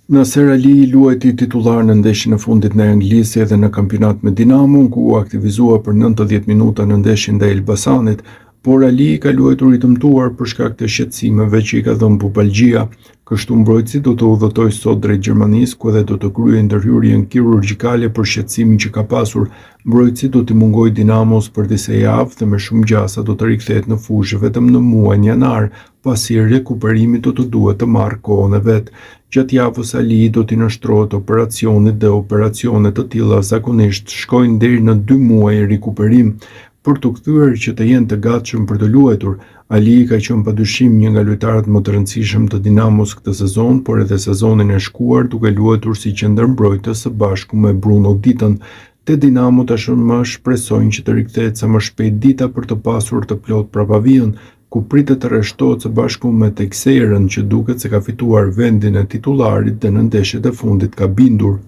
Naser Ali luajti titullar në ndeshjen e fundit në Anglisë dhe në kampionat me Dinamo, ku u aktivizua për 90 minuta në ndeshjen ndaj Elbasanit, por Ali ka luajtur i dëmtuar për shkak të shqetësimeve që i ka dhënë pubalgjia. Kështu mbrojtësi do të udhëtojë sot drejt Gjermanisë, ku edhe do të kryejë ndërhyrjen kirurgjikale për shqetësimin që ka pasur. Mbrojtësi do t'i mungojë Dinamos për disa javë dhe me shumë gjasa do të rikthehet në fushë vetëm në muajin janar, pasi rekuperimi do të duhet të marrë kohën e vet. Gjatë javës Ali do t'i nështrohet operacionit dhe operacionet të tilla zakonisht shkojnë deri në 2 muaj rikuperim. Për të kthyer që të jenë të gatshëm për të luajtur, Ali ka qenë padyshim një nga lojtarët më të rëndësishëm të Dinamos këtë sezon, por edhe sezonin e shkuar duke luajtur si qendërmbrojtës së bashku me Bruno Ditën. Te Dinamo tashmë shpresojnë që të rikthehet sa më shpejt Dita për të pasur të plot prapavijën, ku pritet të rreshtohet së bashku me Teixeirën, që duket se ka fituar vendin e titullarit dhe në ndeshjet e fundit ka bindur.